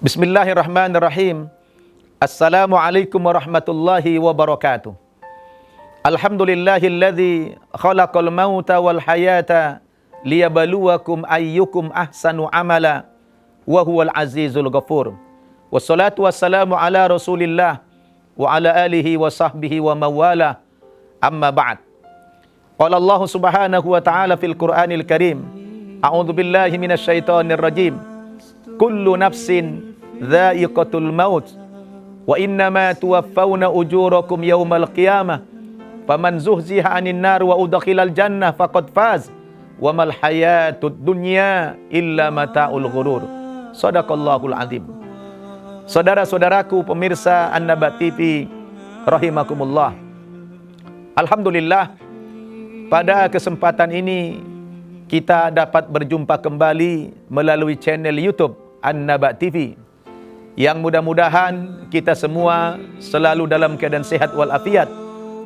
Bismillahirrahmanirrahim. Assalamualaikum warahmatullahi wabarakatuh. Alhamdulillahilladzi khalaqal mauta wal hayata liyabluwakum ayyukum ahsanu amala wa huwal azizul ghafur. Wassalatu wassalamu ala Rasulillah wa ala alihi wa sahbihi wa mawala. Amma ba'd. Qala Allah Subhanahu wa ta'ala fil Qur'anil Karim. A'udzu billahi minasyaitonir rajim. Kullu nafsin dha'iqatul maut wa innama tuwaffawna ujurakum yaumal qiyamah faman zuhziha 'anil nar wa udkhilal jannah faqad faz wa mal hayatud dunya illa mata'ul ghurur. Shadaqallahul azim. Saudara-saudaraku pemirsa An-Naba TV rahimakumullah. Alhamdulillah, pada kesempatan ini kita dapat berjumpa kembali melalui channel YouTube An-Naba TV, yang mudah-mudahan kita semua selalu dalam keadaan sehat walafiat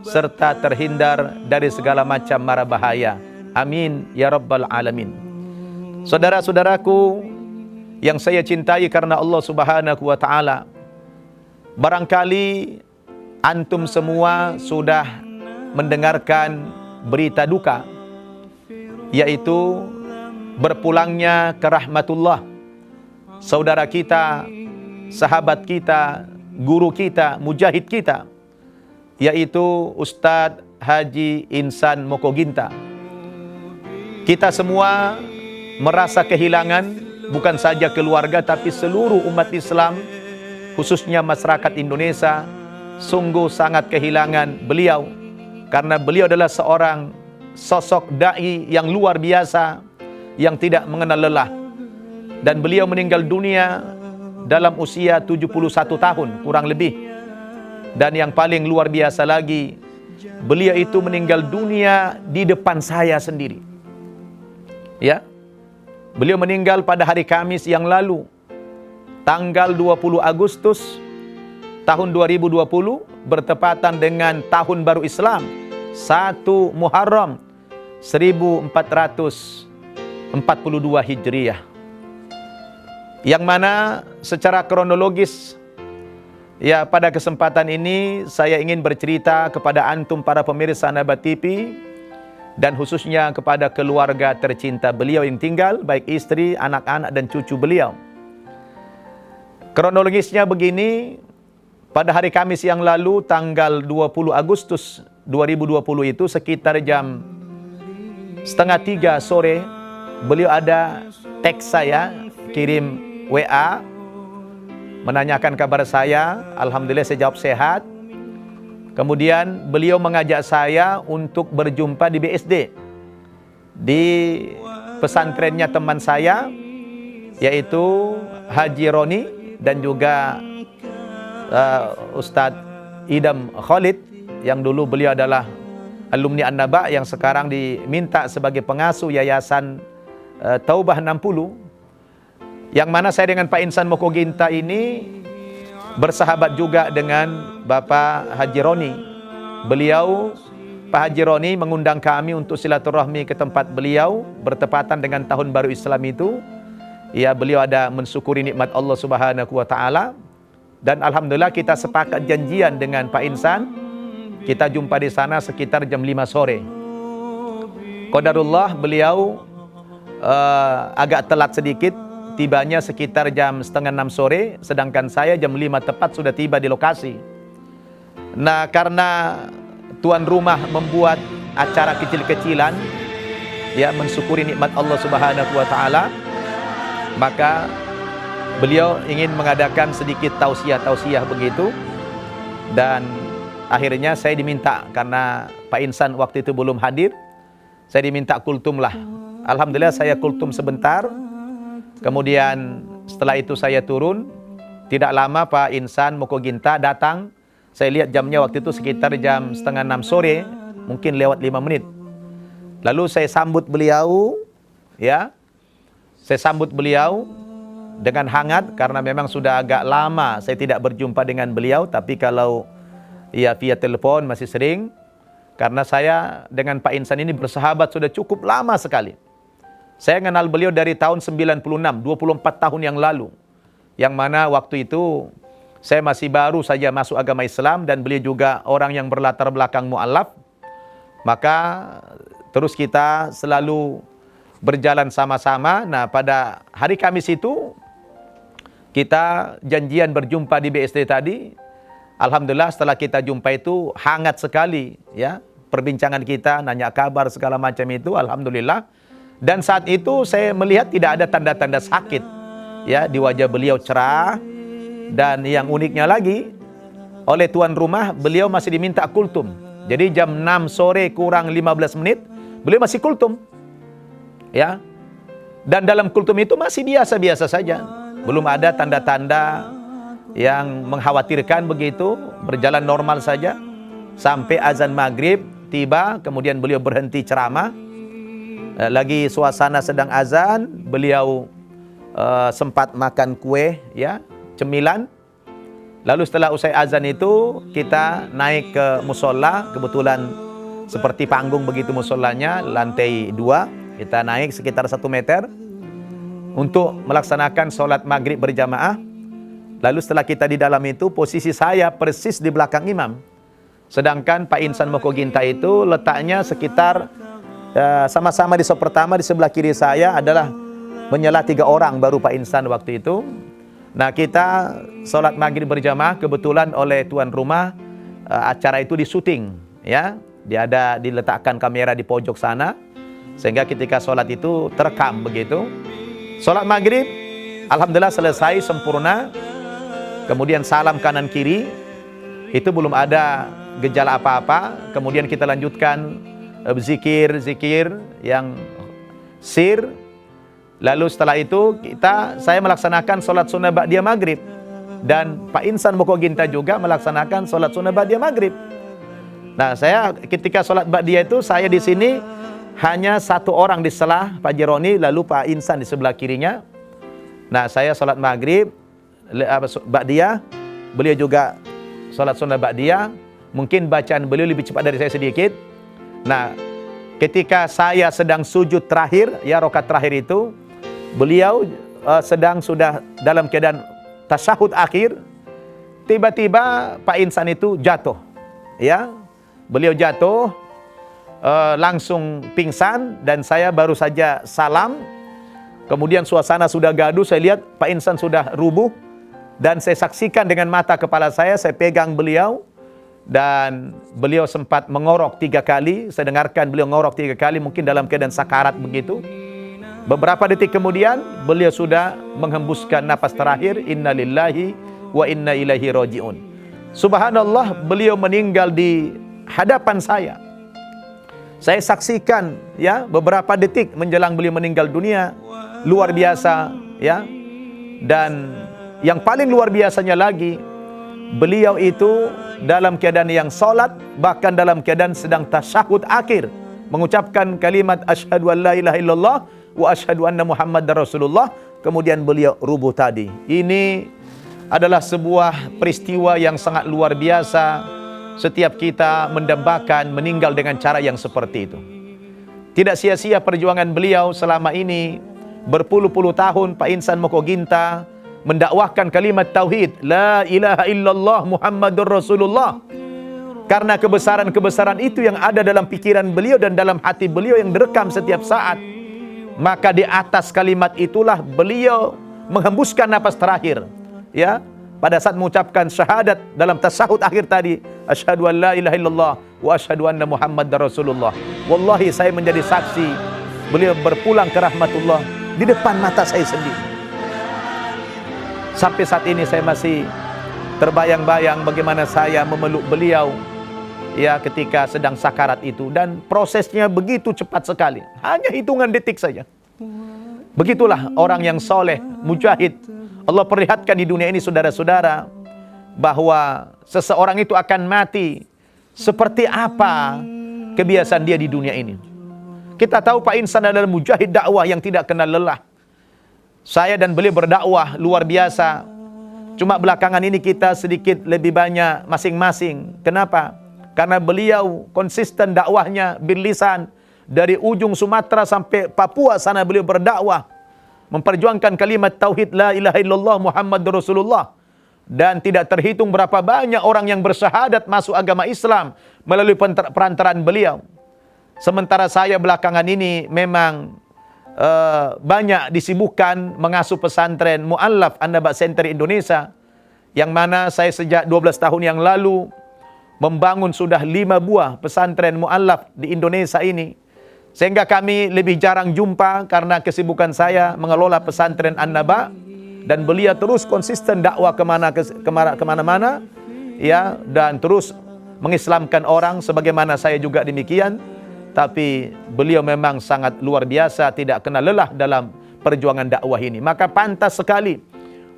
serta terhindar dari segala macam mara bahaya. Amin ya rabbal alamin. Saudara-saudaraku yang saya cintai karena Allah Subhanahu wa ta'ala, barangkali antum semua sudah mendengarkan berita duka, yaitu berpulangnya ke rahmatullah saudara kita, sahabat kita, guru kita, mujahid kita, yaitu Ustadz Haji Insan Mokoginta. Kita semua merasa kehilangan bukan saja keluarga tapi seluruh umat Islam, khususnya masyarakat Indonesia, sungguh sangat kehilangan beliau, karena beliau adalah seorang sosok da'i yang luar biasa, yang tidak mengenal lelah. Dan beliau meninggal dunia dalam usia 71 tahun kurang lebih. Dan yang paling luar biasa lagi, beliau itu meninggal dunia di depan saya sendiri. Ya. Beliau meninggal pada hari Kamis yang lalu, tanggal 20 Agustus tahun 2020, bertepatan dengan tahun baru Islam 1 Muharram 1442 Hijriah. Yang mana secara kronologis, ya, pada kesempatan ini saya ingin bercerita kepada antum para pemirsa An-Naba TV, dan khususnya kepada keluarga tercinta beliau yang tinggal, baik istri, anak-anak dan cucu beliau. Kronologisnya begini, pada hari Kamis yang lalu tanggal 20 Agustus 2020 itu sekitar jam 2:30 sore, beliau ada teks saya, kirim WA, menanyakan kabar saya. Alhamdulillah saya jawab sehat. Kemudian beliau mengajak saya untuk berjumpa di BSD, di pesantrennya teman saya, yaitu Haji Roni dan juga Ustadz Idam Khalid, yang dulu beliau adalah alumni An-Naba, yang sekarang diminta sebagai pengasuh Yayasan Taubah 60, yang mana saya dengan Pak Insan Mokoginta ini bersahabat juga dengan Bapak Haji Roni. Beliau, Pak Haji Roni, mengundang kami untuk silaturahmi ke tempat beliau bertepatan dengan tahun baru Islam itu. Ya, beliau ada mensyukuri nikmat Allah Subhanahu wa ta'ala. Dan alhamdulillah kita sepakat janjian dengan Pak Insan, kita jumpa di sana sekitar jam 5 sore. Qadarullah beliau agak telat sedikit, tibanya sekitar jam 5:30 sore, sedangkan saya jam 5 tepat sudah tiba di lokasi. Nah, karena tuan rumah membuat acara kecil-kecilan, ya, mensyukuri nikmat Allah Subhanahu wa ta'ala, maka beliau ingin mengadakan sedikit tausiah begitu. Dan akhirnya saya diminta, karena Pak Insan waktu itu belum hadir, saya diminta kultum lah. Alhamdulillah saya kultum sebentar. Kemudian setelah itu saya turun. Tidak lama Pak Insan Mokoginta datang. Saya lihat jamnya waktu itu sekitar jam 5:30 sore, mungkin lewat 5 menit. Lalu saya sambut beliau, ya. Saya sambut beliau. dengan hangat karena memang sudah agak lama saya tidak berjumpa dengan beliau, tapi kalau ya via telepon masih sering, karena saya dengan Pak Insan ini bersahabat sudah cukup lama sekali. Saya kenal beliau dari tahun 96, 24 tahun yang lalu, yang mana waktu itu saya masih baru saja masuk agama Islam dan beliau juga orang yang berlatar belakang mu'alaf. Maka terus kita selalu berjalan sama-sama. Nah, pada hari Kamis itu kita janjian berjumpa di BSD tadi. Alhamdulillah setelah kita jumpa itu hangat sekali ya perbincangan kita, nanya kabar segala macam itu, alhamdulillah. Dan saat itu saya melihat tidak ada tanda-tanda sakit ya di wajah beliau, cerah. Dan yang uniknya lagi, oleh tuan rumah beliau masih diminta kultum. Jadi jam 6 sore kurang 15 menit beliau masih kultum. Ya. Dan dalam kultum itu masih biasa-biasa saja. Belum ada tanda-tanda yang mengkhawatirkan begitu, berjalan normal saja. Sampai azan maghrib tiba, kemudian beliau berhenti ceramah. Lagi suasana sedang azan, beliau sempat makan kue, ya, cemilan. Lalu setelah usai azan itu, kita naik ke musola. Kebetulan seperti panggung begitu musolanya, lantai 2. Kita naik sekitar 1 meter untuk melaksanakan sholat maghrib berjamaah. Lalu setelah kita di dalam itu, posisi saya persis di belakang imam. Sedangkan Pak Insan Mokoginta itu letaknya sekitar sama-sama di sop pertama, di sebelah kiri saya adalah menyela 3 orang baru Pak Insan waktu itu. Nah, kita sholat maghrib berjamaah, kebetulan oleh tuan rumah acara itu disuting, ya. Dia ada diletakkan kamera di pojok sana, sehingga ketika sholat itu terekam begitu. Sholat maghrib, alhamdulillah selesai sempurna. Kemudian salam kanan kiri, itu belum ada gejala apa-apa. Kemudian kita lanjutkan zikir yang sir. Lalu setelah itu saya melaksanakan sholat sunnah ba'diyah maghrib. Dan Pak Insan Mokoginta juga melaksanakan sholat sunnah ba'diyah maghrib. Nah, saya ketika sholat ba'diyah itu, saya di sini hanya 1 orang di sebelah Pak Jeroni, lalu Pak Insan di sebelah kirinya. Nah, saya sholat maghrib ba'diyah, beliau juga sholat sunnah ba'diyah. Mungkin bacaan beliau lebih cepat dari saya sedikit. Nah, ketika saya sedang sujud terakhir, ya rakaat terakhir itu, beliau sedang sudah dalam keadaan tasyahud akhir. Tiba-tiba Pak Insan itu jatuh, ya, beliau jatuh, langsung pingsan, dan saya baru saja salam. Kemudian suasana sudah gaduh, saya lihat Pak Insan sudah rubuh. Dan saya saksikan dengan mata kepala saya pegang beliau. Dan beliau sempat mengorok 3 kali. Saya dengarkan beliau mengorok 3 kali, mungkin dalam keadaan sakarat begitu. Beberapa detik kemudian, beliau sudah menghembuskan napas terakhir. Inna lillahi wa inna ilaihi raji'un. Subhanallah, beliau meninggal di hadapan saya. Saya saksikan, ya, beberapa detik menjelang beliau meninggal dunia. Luar biasa, ya. Dan yang paling luar biasanya lagi, beliau itu dalam keadaan yang sholat, bahkan dalam keadaan sedang tasyahud akhir, mengucapkan kalimat asyhadu an la ilaha illallah wa asyhadu anna muhammadar rasulullah. Kemudian beliau rubuh tadi. Ini adalah sebuah peristiwa yang sangat luar biasa. Setiap kita mendambakan meninggal dengan cara yang seperti itu. Tidak sia-sia perjuangan beliau selama ini, berpuluh-puluh tahun Pak Insan Mokoginta mendakwahkan kalimat tauhid, la ilaha illallah Muhammadur Rasulullah. Karena kebesaran-kebesaran itu yang ada dalam pikiran beliau dan dalam hati beliau yang direkam setiap saat. Maka di atas kalimat itulah beliau menghembuskan napas terakhir, ya, pada saat mengucapkan syahadat dalam tasyahud akhir tadi, asyhadu an la ilaha illallah wa asyhadu anna Muhammadar Rasulullah. Wallahi saya menjadi saksi beliau berpulang ke rahmatullah di depan mata saya sendiri. Sampai saat ini saya masih terbayang-bayang bagaimana saya memeluk beliau, ya, ketika sedang sakarat itu. Dan prosesnya begitu cepat sekali, hanya hitungan detik saja. Begitulah orang yang soleh, mujahid. Allah perlihatkan di dunia ini, saudara-saudara, bahwa seseorang itu akan mati seperti apa kebiasaan dia di dunia ini. Kita tahu Pak Insan adalah mujahid dakwah yang tidak kenal lelah. Saya dan beliau berdakwah luar biasa. Cuma belakangan ini kita sedikit lebih banyak masing-masing. Kenapa? Karena beliau konsisten dakwahnya berlisan. Dari ujung Sumatera sampai Papua sana beliau berdakwah. Memperjuangkan kalimat tauhid la ilaha illallah Muhammadur Rasulullah. Dan tidak terhitung berapa banyak orang yang bersyahadat masuk agama Islam melalui perantaraan beliau. Sementara saya belakangan ini memang banyak disibukkan mengasuh pesantren Mu'allaf An-Naba Center Indonesia, yang mana saya sejak 12 tahun yang lalu membangun sudah 5 buah pesantren Mu'allaf di Indonesia ini. Sehingga kami lebih jarang jumpa karena kesibukan saya mengelola pesantren An-Naba, dan beliau terus konsisten dakwah kemana-mana, ya, dan terus mengislamkan orang sebagaimana saya juga demikian. Tapi beliau memang sangat luar biasa, tidak kenal lelah dalam perjuangan dakwah ini. Maka pantas sekali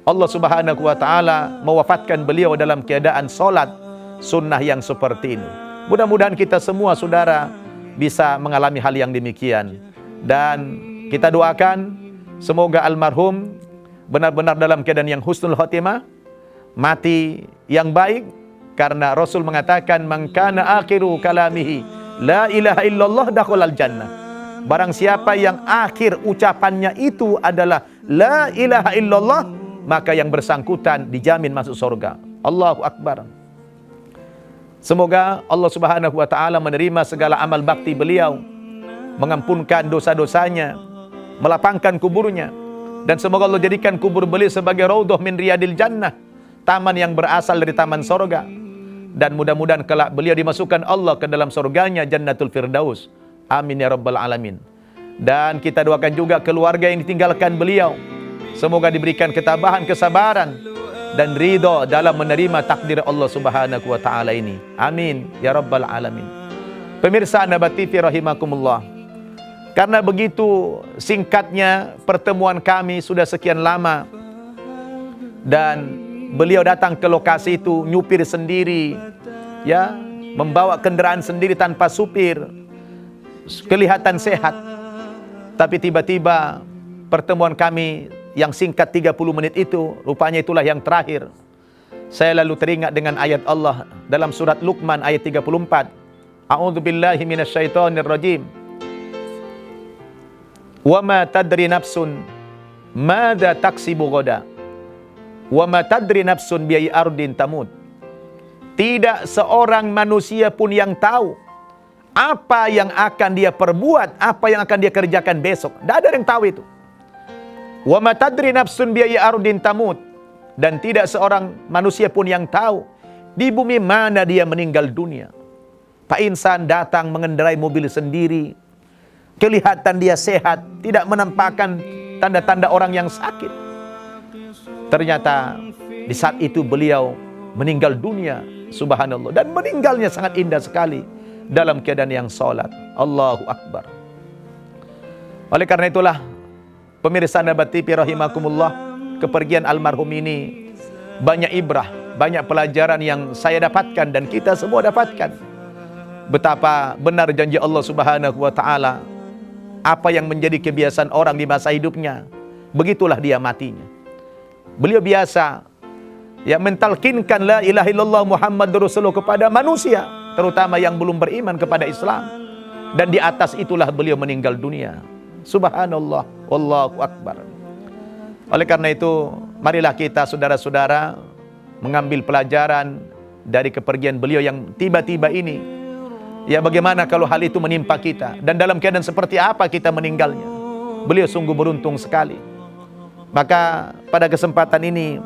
Allah Subhanahu wa taala mewafatkan beliau dalam keadaan solat sunnah yang seperti ini. Mudah-mudahan kita semua saudara bisa mengalami hal yang demikian, dan kita doakan semoga almarhum benar-benar dalam keadaan yang husnul khotimah, mati yang baik, karena Rasul mengatakan man kana akhiru kalamihi la ilaha illallah dakhalal jannah. Barang siapa yang akhir ucapannya itu adalah la ilaha illallah, maka yang bersangkutan dijamin masuk surga. Allahu Akbar. Semoga Allah Subhanahu wa taala menerima segala amal bakti beliau, mengampunkan dosa-dosanya, melapangkan kuburnya, dan semoga Allah jadikan kubur beliau sebagai raudhah min riyadil jannah, taman yang berasal dari taman surga. Dan mudah-mudahan kelak beliau dimasukkan Allah ke dalam surganya Jannatul Firdaus. Amin ya rabbal alamin. Dan kita doakan juga keluarga yang ditinggalkan beliau, semoga diberikan ketabahan, kesabaran, dan ridha dalam menerima takdir Allah Subhanahu wa taala ini. Amin ya rabbal alamin. Pemirsa An-Naba TV rahimakumullah, karena begitu singkatnya pertemuan kami sudah sekian lama, dan beliau datang ke lokasi itu nyupir sendiri, ya, membawa kendaraan sendiri tanpa supir, kelihatan sehat. Tapi tiba-tiba pertemuan kami yang singkat 30 menit itu, rupanya itulah yang terakhir. Saya lalu teringat dengan ayat Allah dalam surat Luqman ayat 34. A'udzubillahi minasyaitonirrajim. Wa ma tadri nafsun madza taksibu ghadan. Wa ma tadri nafsun bi ayyi ardin tamut. Tidak seorang manusia pun yang tahu apa yang akan dia perbuat, apa yang akan dia kerjakan besok. Tidak ada yang tahu itu. Wa ma tadri nafsun bi ayyi ardin tamut. Dan tidak seorang manusia pun yang tahu di bumi mana dia meninggal dunia. Pak insan datang mengendarai mobil sendiri, kelihatan dia sehat, tidak menampakkan tanda-tanda orang yang sakit. Ternyata di saat itu beliau meninggal dunia, subhanallah, dan meninggalnya sangat indah sekali dalam keadaan yang salat. Allahu Akbar. Oleh karena itulah pemirsa An-Naba TV rahimakumullah, kepergian almarhum ini banyak ibrah, banyak pelajaran yang saya dapatkan dan kita semua dapatkan. Betapa benar janji Allah Subhanahu wa taala, apa yang menjadi kebiasaan orang di masa hidupnya, begitulah dia matinya. Beliau biasa ya mentalkinkan la ilaha illallah Muhammadur Rasulullah kepada manusia, terutama yang belum beriman kepada Islam. Dan di atas itulah beliau meninggal dunia. Subhanallah, wallahu akbar. Oleh karena itu, marilah kita saudara-saudara mengambil pelajaran dari kepergian beliau yang tiba-tiba ini. Ya, bagaimana kalau hal itu menimpa kita, dan dalam keadaan seperti apa kita meninggalnya. Beliau sungguh beruntung sekali. Maka pada kesempatan ini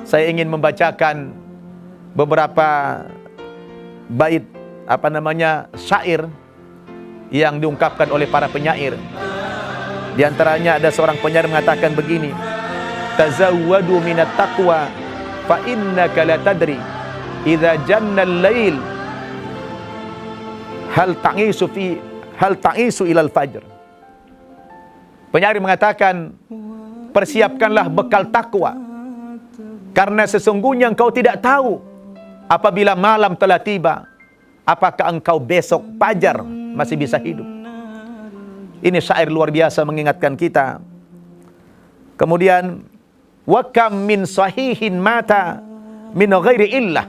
saya ingin membacakan beberapa bait syair yang diungkapkan oleh para penyair. Di antaranya ada seorang penyair mengatakan begini: tazawwadu minat taqwa fa innaka la tadri idza janna al-lail hal ta'isu ilal fajr. Penyair mengatakan, persiapkanlah bekal takwa, karena sesungguhnya engkau tidak tahu apabila malam telah tiba, apakah engkau besok fajar masih bisa hidup. Ini syair luar biasa mengingatkan kita Kemudian wa kam min sahihin mata min ghairi illah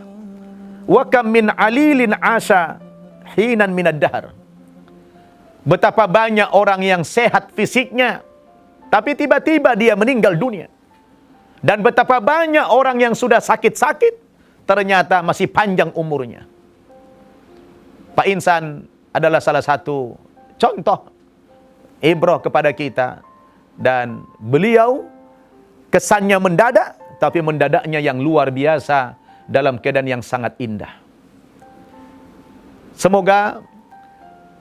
wa kam min alilin asha hinan minad dahr. Betapa banyak orang yang sehat fisiknya tapi tiba-tiba dia meninggal dunia. Dan betapa banyak orang yang sudah sakit-sakit ternyata masih panjang umurnya. Pak Insan adalah salah satu contoh ibrah kepada kita, dan beliau kesannya mendadak, tapi mendadaknya yang luar biasa dalam keadaan yang sangat indah. Semoga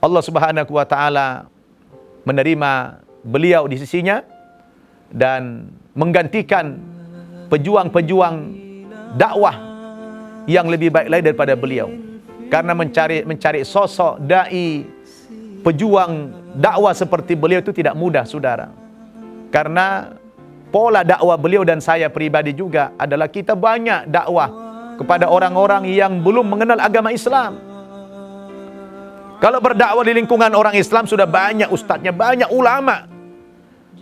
Allah Subhanahu wa taala menerima beliau di sisinya dan menggantikan pejuang-pejuang dakwah yang lebih baik lagi daripada beliau. Karena mencari sosok dai pejuang dakwah seperti beliau itu tidak mudah, saudara. Karena pola dakwah beliau dan saya pribadi juga adalah kita banyak dakwah kepada orang-orang yang belum mengenal agama Islam. Kalau berdakwah di lingkungan orang Islam sudah banyak ustadznya, banyak ulama.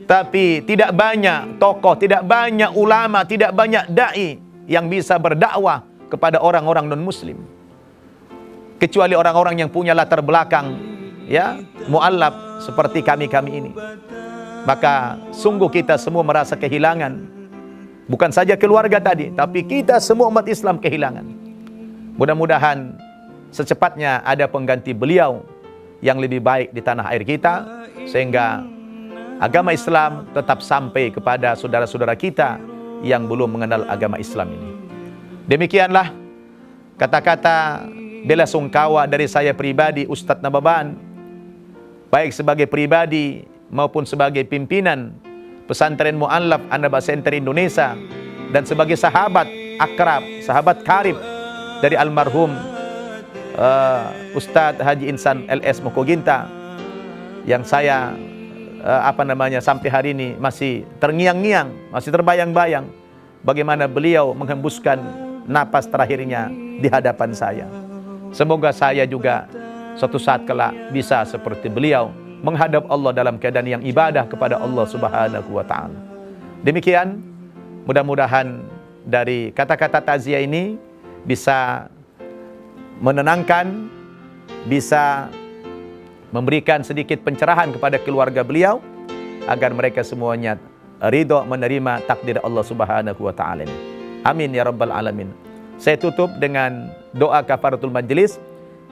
Tapi tidak banyak tokoh, tidak banyak ulama, tidak banyak dai yang bisa berdakwah kepada orang-orang non-muslim. Kecuali orang-orang yang punya latar belakang ya mu'allaf seperti kami-kami ini. Maka sungguh kita semua merasa kehilangan. Bukan saja keluarga tadi, tapi kita semua umat Islam kehilangan. Mudah-mudahan secepatnya ada pengganti beliau yang lebih baik di tanah air kita, sehingga agama Islam tetap sampai kepada saudara-saudara kita yang belum mengenal agama Islam ini. Demikianlah kata-kata bela sungkawa dari saya pribadi, Ustadz Nababan, baik sebagai pribadi maupun sebagai pimpinan pesantren Mu'allaf An-Naba Center Indonesia, dan sebagai sahabat akrab, sahabat karib dari almarhum Ustadz Haji Insan LS Mokoginta, yang saya sampai hari ini masih terngiang-ngiang, masih terbayang-bayang bagaimana beliau menghembuskan napas terakhirnya di hadapan saya. Semoga saya juga suatu saat kelak bisa seperti beliau menghadap Allah dalam keadaan yang ibadah kepada Allah Subhanahu wa taala. Demikian, mudah-mudahan dari kata-kata takziah ini bisa menenangkan, bisa memberikan sedikit pencerahan kepada keluarga beliau agar mereka semuanya ridho menerima takdir Allah Subhanahu wa taala. Amin ya rabbal alamin. Saya tutup dengan doa kafaratul majlis.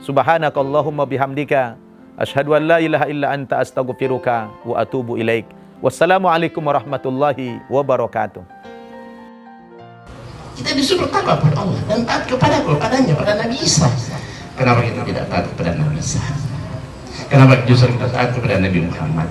Subhanakallahumma bihamdika asyhadu an la ilaha illa anta astaghfiruka wa atubu ilaik. Wassalamualaikum warahmatullahi wabarakatuh. Kita disuruh takwa kepada Allah dan taat kepadanya, pada Nabi Isa. Kenapa kita tidak taat kepada Nabi Isa? Kenapa justru kita taat kepada Nabi Muhammad?